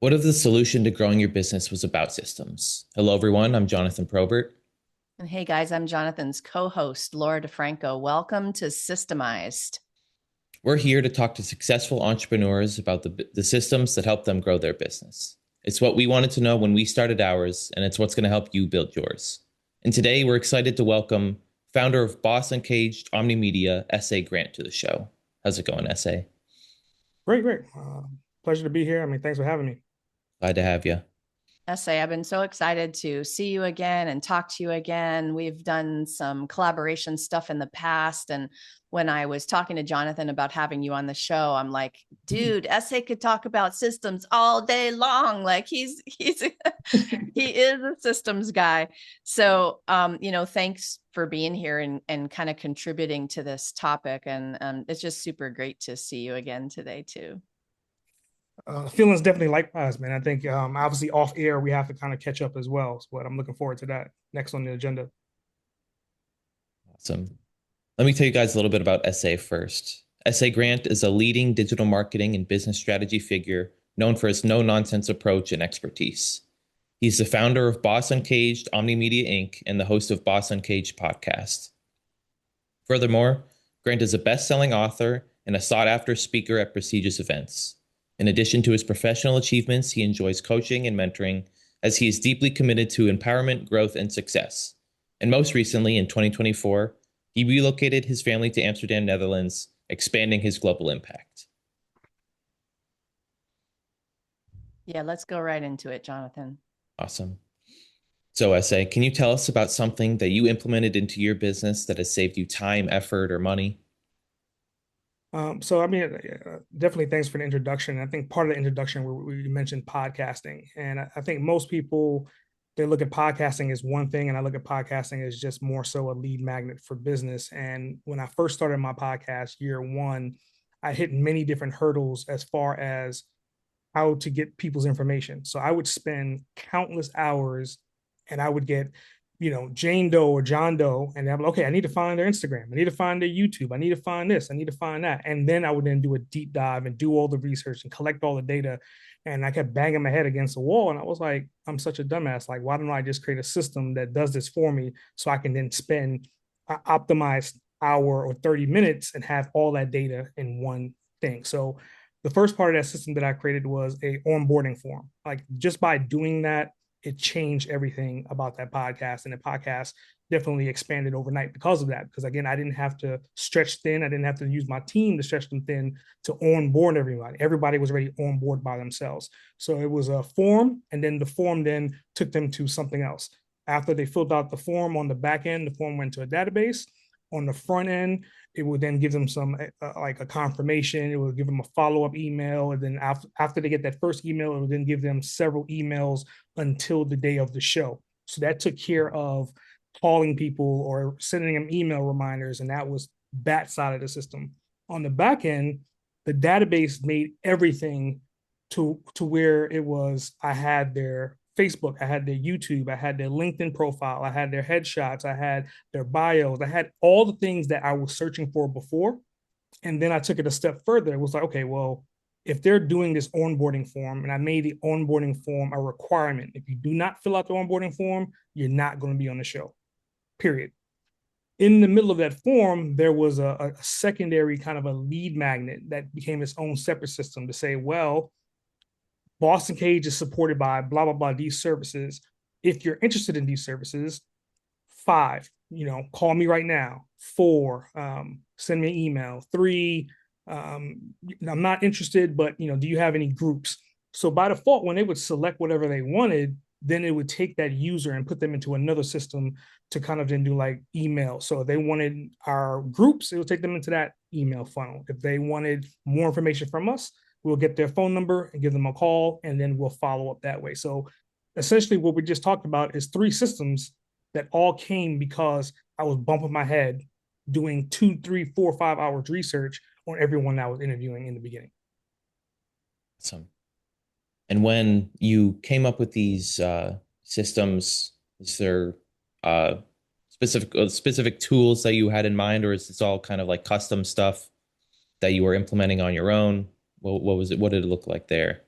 What if the solution to growing your business was about systems? Hello, everyone. I'm Jonathan Probert. And hey guys, I'm Jonathan's co-host, Laura DeFranco. Welcome to Systemized. We're here to talk to successful entrepreneurs about the systems that help them grow their business. It's what we wanted to know when we started ours, and it's what's going to help you build yours. And today we're excited to welcome founder of Boss Uncaged Omnimedia, S.A. Grant, to the show. How's it going, S.A.? Great, great. Pleasure to be here. Thanks for having me. Glad to have you. SA, I've been so excited to see you again and talk to you again. We've done some collaboration stuff in the past. And when I was talking to Jonathan about having you on the show, I'm like, dude, SA could talk about systems all day long. Like he is a systems guy. So, thanks for being here and kind of contributing to this topic. And it's just super great to see you again today too. Feelings definitely likewise, man. I think obviously off air we have to kind of catch up as well. But I'm looking forward to that next on the agenda. Awesome. Let me tell you guys a little bit about SA first. SA Grant is a leading digital marketing and business strategy figure known for his no-nonsense approach and expertise. He's the founder of Boss Uncaged Omnimedia Inc. and the host of Boss Uncaged podcast. Furthermore, Grant is a best-selling author and a sought-after speaker at prestigious events. In addition to his professional achievements, he enjoys coaching and mentoring as he is deeply committed to empowerment, growth, and success. And most recently, in 2024, he relocated his family to Amsterdam, Netherlands, expanding his global impact. Yeah, let's go right into it, Jonathan. Awesome. So, SA, can you tell us about something that you implemented into your business that has saved you time, effort, or money? Definitely thanks for the introduction. I think part of the introduction we mentioned podcasting, and I think most people they look at podcasting as one thing, and I look at podcasting as just more so a lead magnet for business. And when I first started my podcast, year one, I hit many different hurdles as far as how to get people's information. So I would spend countless hours, and I would get Jane Doe or John Doe, and I'm like, okay, I need to find their Instagram. I need to find their YouTube. I need to find this. I need to find that. And then I would then do a deep dive and do all the research and collect all the data. And I kept banging my head against the wall. And I was like, I'm such a dumbass. Like, why don't I just create a system that does this for me so I can then spend an optimized hour or 30 minutes and have all that data in one thing? So the first part of that system that I created was a onboarding form. Like just by doing that, it changed everything about that podcast. And the podcast definitely expanded overnight because of that. Because again, I didn't have to stretch thin. I didn't have to use my team to stretch them thin to onboard everybody. Everybody was already on board by themselves. So it was a form, and then the form then took them to something else. After they filled out the form on the back end, the form went to a database. On the front end, it would then give them some like a confirmation. It would give them a follow-up email. And then after they get that first email, it would then give them several emails until the day of the show. So that took care of calling people or sending them email reminders. And that was that side of the system. On the back end, the database made everything to where it was, I had their Facebook, I had their YouTube, I had their LinkedIn profile, I had their headshots, I had their bios, I had all the things that I was searching for before. And then I took it a step further. It was like, okay, well, if they're doing this onboarding form, and I made the onboarding form a requirement, if you do not fill out the onboarding form, you're not going to be on the show, period. In the middle of that form, there was a secondary kind of a lead magnet that became its own separate system to say, well, Boss Uncaged is supported by blah, blah, blah, these services. If you're interested in these services, 5, call me right now. 4, send me an email. 3, I'm not interested, but, do you have any groups? So by default, when they would select whatever they wanted, then it would take that user and put them into another system to kind of then do like email. So if they wanted our groups, it would take them into that email funnel. If they wanted more information from us, we'll get their phone number and give them a call, and then we'll follow up that way. So essentially what we just talked about is 3 systems that all came because I was bumping my head doing 2, 3, 4, 5 hours research on everyone I was interviewing in the beginning. Awesome. And when you came up with these systems, is there specific tools that you had in mind, or is this all kind of like custom stuff that you were implementing on your own? What was it? What did it look like there?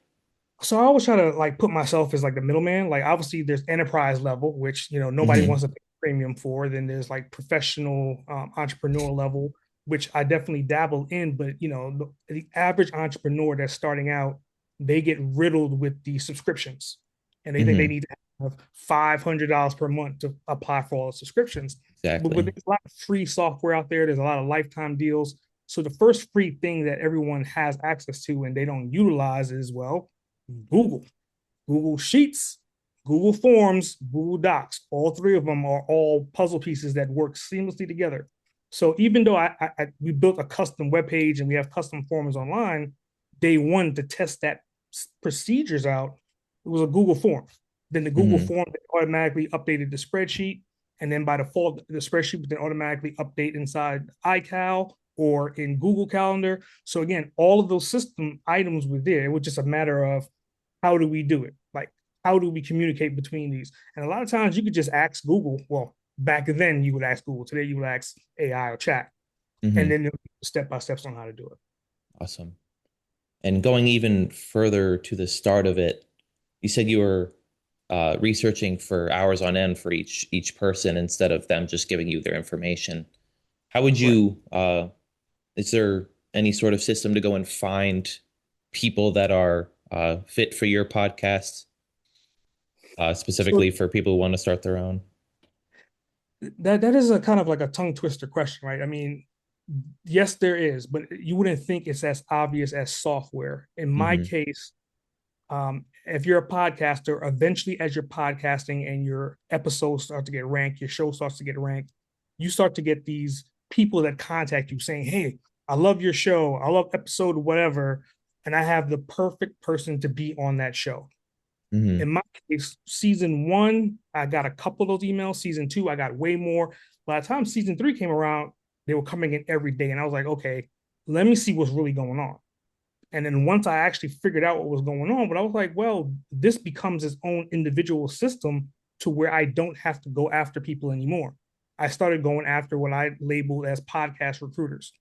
So I always try to like put myself as like the middleman. Like obviously there's enterprise level, which nobody Hmm. wants to pay premium for. Then there's like professional entrepreneurial level, which I definitely dabble in. But the average entrepreneur that's starting out, they get riddled with the subscriptions, and they think they Hmm. need to have $500 per month to apply for all the subscriptions. But Exactly. there's a lot of free software out there. There's a lot of lifetime deals. So the first free thing that everyone has access to and they don't utilize is, well, Google, Google Sheets, Google Forms, Google Docs. All three of them are all puzzle pieces that work seamlessly together. So even though we built a custom web page and we have custom forms online, day one to test that procedures out, it was a Google form. Then the Google Hmm. form automatically updated the spreadsheet, and then by default, the spreadsheet would then automatically update inside iCal or in Google Calendar. So again, all of those system items were there. It was just a matter of how do we do it? Like, how do we communicate between these? And a lot of times you could just ask Google. Well, back then you would ask Google. Today you would ask AI or chat, and Hmm. then step by steps on how to do it. Awesome. And going even further to the start of it, you said you were researching for hours on end for each person instead of them just giving you their information. How would Right. you, is there any sort of system to go and find people that are fit for your podcast, So specifically for people who want to start their own? that is a kind of like a tongue twister question, right? I mean, yes, there is, but you wouldn't think it's as obvious as software. In my Hmm. case, if you're a podcaster, eventually as you're podcasting and your episodes start to get ranked, your show starts to get ranked, you start to get these people that contact you saying, "Hey, I love your show. I love episode whatever, and I have the perfect person to be on that show." Hmm. In my case, season one, I got a couple of those emails. Season two, I got way more. By the time season three came around, they were coming in every day. And I was like, okay, let me see what's really going on. And then once I actually figured out what was going on, but I was like, well, this becomes its own individual system to where I don't have to go after people anymore. I started going after what I labeled as podcast recruiters.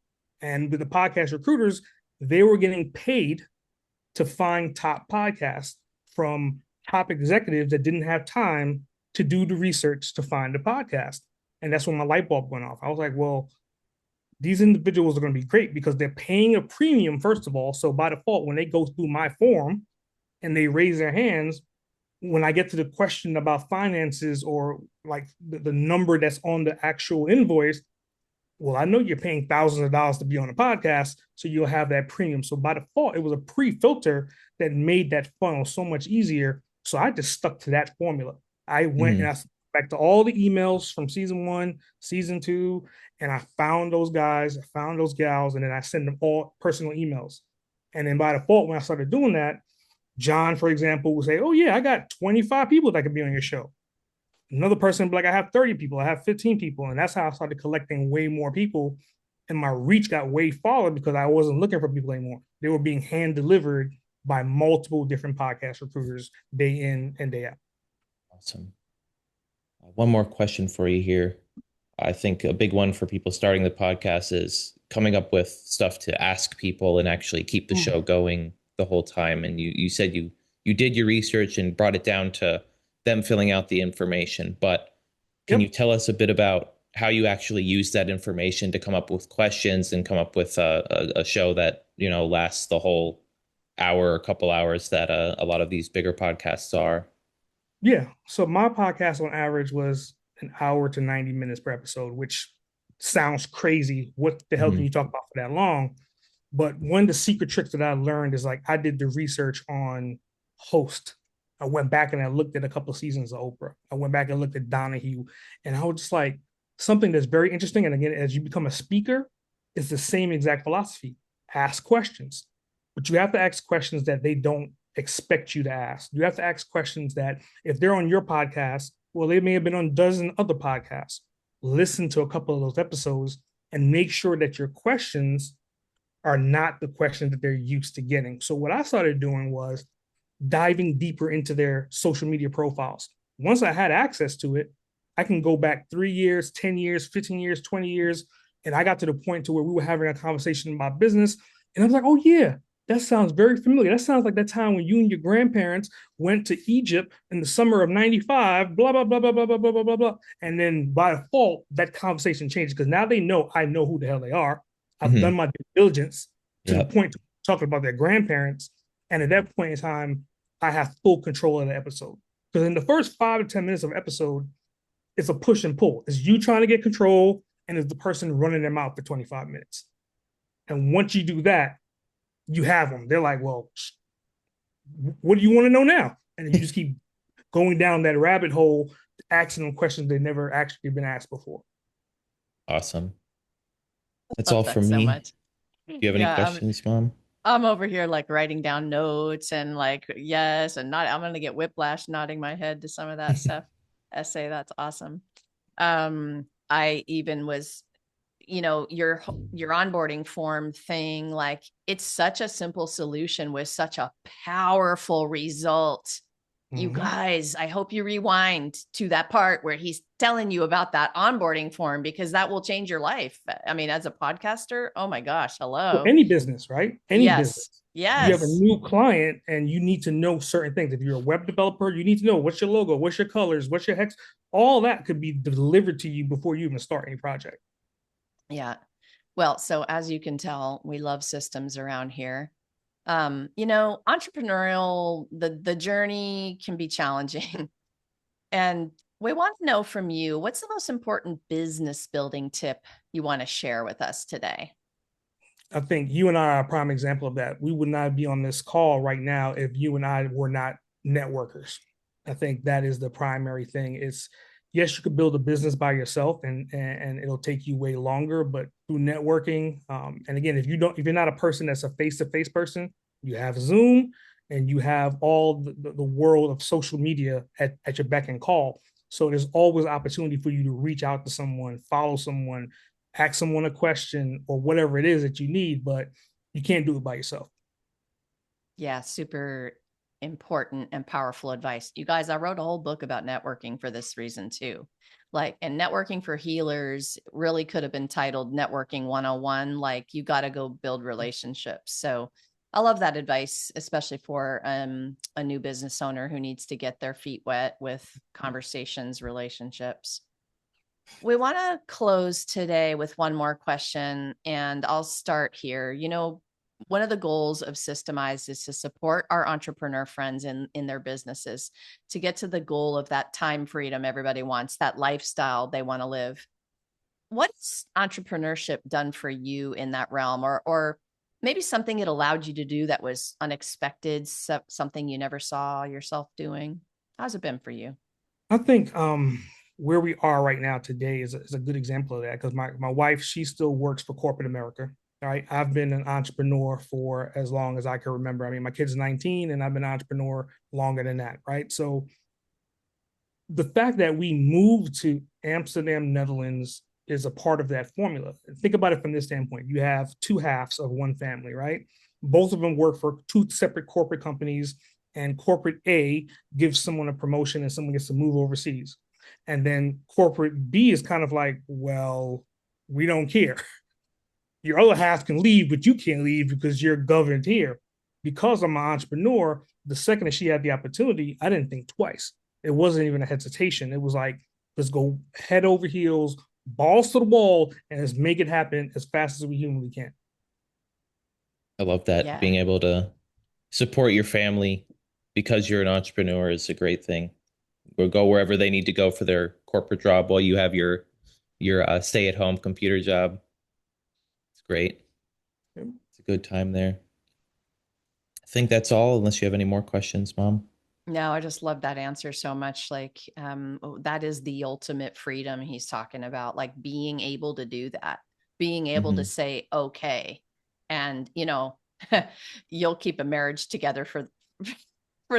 And with the podcast recruiters, they were getting paid to find top podcasts from top executives that didn't have time to do the research to find the podcast. And that's when my light bulb went off. I was like, well, these individuals are going to be great because they're paying a premium, first of all. So by default, when they go through my form and they raise their hands, when I get to the question about finances or like the number that's on the actual invoice, well, I know you're paying thousands of dollars to be on a podcast, so you'll have that premium. So by default, it was a pre-filter that made that funnel so much easier. So I just stuck to that formula. I went and Hmm. I back to all the emails from season one, season two, and I found those guys, I found those gals, and then I send them all personal emails. And then by default, when I started doing that, John, for example, would say, "Oh yeah, I got 25 people that could be on your show." Another person be like, I have 30 people, I have 15 people. And that's how I started collecting way more people. And my reach got way farther because I wasn't looking for people anymore. They were being hand delivered by multiple different podcast recruiters day in and day out. Awesome. One more question for you here. I think a big one for people starting the podcast is coming up with stuff to ask people and actually keep the Mm. show going the whole time. And you said you did your research and brought it down to them filling out the information. But can you Yep. tell us a bit about how you actually use that information to come up with questions and come up with a show that lasts the whole hour or couple hours that a lot of these bigger podcasts are? Yeah. So my podcast on average was an hour to 90 minutes per episode, which sounds crazy. What the hell can Hmm. you talk about for that long? But one of the secret tricks that I learned is like I did the research on host. I went back and I looked at a couple of seasons of Oprah. I went back and looked at Donahue, and I was just like, something that's very interesting. And again, as you become a speaker, it's the same exact philosophy. Ask questions, but you have to ask questions that they don't expect you to ask. You have to ask questions that if they're on your podcast, well, they may have been on a dozen other podcasts. Listen to a couple of those episodes and make sure that your questions are not the questions that they're used to getting. So what I started doing was diving deeper into their social media profiles. Once I had access to it, I can go back 3 years, 10 years, 15 years, 20 years. And I got to the point to where we were having a conversation about business. And I was like, oh yeah, That sounds very familiar. That sounds like that time when you and your grandparents went to Egypt in the summer of 95, blah, blah, blah, blah, blah, blah, blah, blah, blah, blah. And then by default, that conversation changes because now they know I know who the hell they are. I've done my due diligence to the Yep. point to talking about their grandparents. And at that point in time, I have full control of the episode. Because in the first 5 to 10 minutes of episode, it's a push and pull. It's you trying to get control, and it's the person running their mouth for 25 minutes. And once you do that, you have them. They're like, well, what do you want to know now? And you just keep going down that rabbit hole, asking them questions they never actually been asked before. Awesome. That's Love all that from so me. much. Do you have any Yeah, questions, Mom? I'm over here like writing down notes and like yes, and not I'm gonna get whiplash nodding my head to some of that stuff. Essay, that's awesome. I even was, your onboarding form thing, like it's such a simple solution with such a powerful result. You guys, I hope you rewind to that part where he's telling you about that onboarding form because that will change your life. I mean, as a podcaster, oh my gosh, Well, hello. any business, right? Any business. Yes. You have a Yes. new client and you need to know certain things. If you're a web developer, you need to know what's your logo, what's your colors, what's your hex. All that could be delivered to you before you even start any project. Yeah. Well, so as you can tell, we love systems around here. Entrepreneurial, the journey can be challenging. And we want to know from you, what's the most important business building tip you want to share with us today? I think you and I are a prime example of that. We would not be on this call right now if you and I were not networkers. I think that is the primary thing. It's yes, you could build a business by yourself and it'll take you way longer, but through networking, and again, if you're not a person that's a face-to-face person, you have Zoom and you have all the world of social media at your beck and call. So there's always opportunity for you to reach out to someone, follow someone, ask someone a question or whatever it is that you need, but you can't do it by yourself. Yeah, super important and powerful advice. You guys, I wrote a whole book about networking for this reason too. Like, and networking for healers really could have been titled Networking 101. Like, you got to go build relationships. So I love that advice, especially for a new business owner who needs to get their feet wet with conversations, relationships. We want to close today with one more question, and I'll start here. One of the goals of Systemized is to support our entrepreneur friends in their businesses to get to the goal of that time freedom everybody wants, that lifestyle they want to live. What's entrepreneurship done for you in that realm, or maybe something it allowed you to do that was unexpected, something you never saw yourself doing? How's it been for you? I think where we are right now today is a good example of that because my wife, she still works for corporate America. Right. I've been an entrepreneur for as long as I can remember. I mean, my kid's 19 and I've been an entrepreneur longer than that. Right. So the fact that we moved to Amsterdam, Netherlands is a part of that formula. Think about it from this standpoint. You have two halves of one family, right? Both of them work for two separate corporate companies, and corporate A gives someone a promotion and someone gets to move overseas. And then corporate B is kind of like, well, we don't care. Your other half can leave, but you can't leave because you're governed here. Because I'm an entrepreneur, the second that she had the opportunity, I didn't think twice. It wasn't even a hesitation. It was like, let's go head over heels, balls to the wall, and let's make it happen as fast as we humanly can. I love that. Yeah. Being able to support your family because you're an entrepreneur is a great thing. Or go wherever they need to go for their corporate job while you have your stay-at-home computer job. It's great. It's a good time there. I think that's all, unless you have any more questions, Mom. No, I just love that answer so much. Like, that is the ultimate freedom he's talking about, like being able to do that, being able to say, okay. And, you'll keep a marriage together for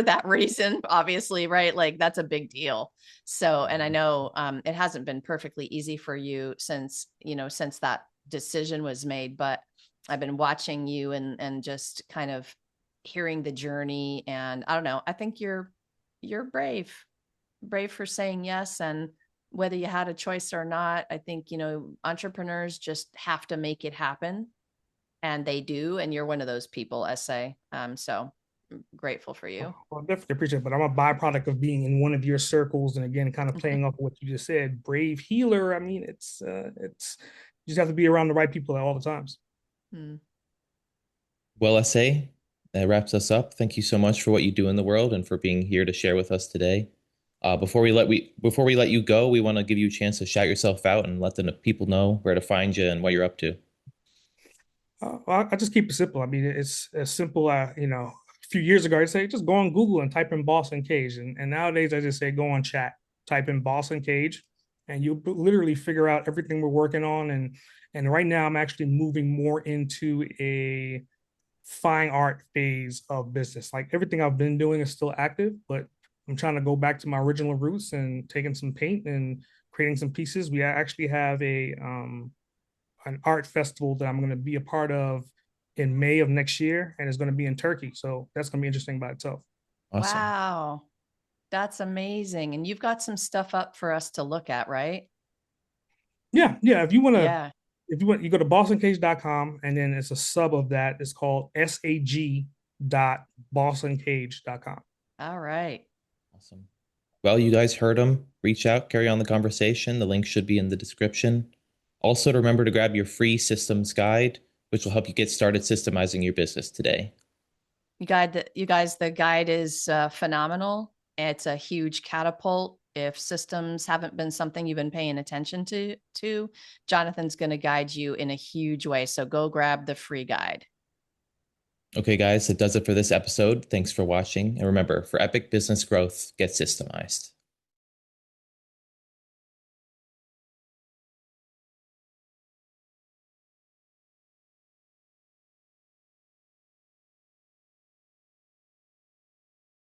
that reason, obviously, right? Like that's a big deal. So, and I know, it hasn't been perfectly easy for you since that decision was made, but I've been watching you and just kind of hearing the journey, and I don't know, I think you're brave for saying yes. And whether you had a choice or not, I think entrepreneurs just have to make it happen. and they do, and you're one of those people, SA. So I'm grateful for you. Well, I definitely appreciate it, but I'm a byproduct of being in one of your circles, and again, kind of playing off what you just said, brave healer. I mean, it's you just have to be around the right people at all the times. Hmm. Well, SA, that wraps us up. Thank you so much for what you do in the world and for being here to share with us today. Before we let you go, we want to give you a chance to shout yourself out and let the people know where to find you and what you're up to. I just keep it simple. I mean, it's as simple. A few years ago, I'd say just go on Google and type in Boston Cage, and nowadays I just say go on chat, type in Boston Cage, and you'll literally figure out everything we're working on. And right now, I'm actually moving more into a fine art phase of business. Like everything I've been doing is still active, but I'm trying to go back to my original roots and taking some paint and creating some pieces. We actually have a an art festival that I'm going to be a part of in May of next year, and it's going to be in Turkey. So that's going to be interesting by itself. Awesome. Wow. That's amazing. And you've got some stuff up for us to look at, right? Yeah, yeah. If you want Yeah. you go to bostoncage.com, and then it's a sub of that. It's called sag.bostoncage.com. All right. Awesome. Well, you guys heard them. Reach out, carry on the conversation. The link should be in the description. Also, remember to grab your free systems guide, which will help you get started systemizing your business today. You guys, the guide is phenomenal. It's a huge catapult. If systems haven't been something you've been paying attention to, Jonathan's going to guide you in a huge way. So go grab the free guide. Okay, guys, that does it for this episode. Thanks for watching. And remember, for epic business growth, get systemized.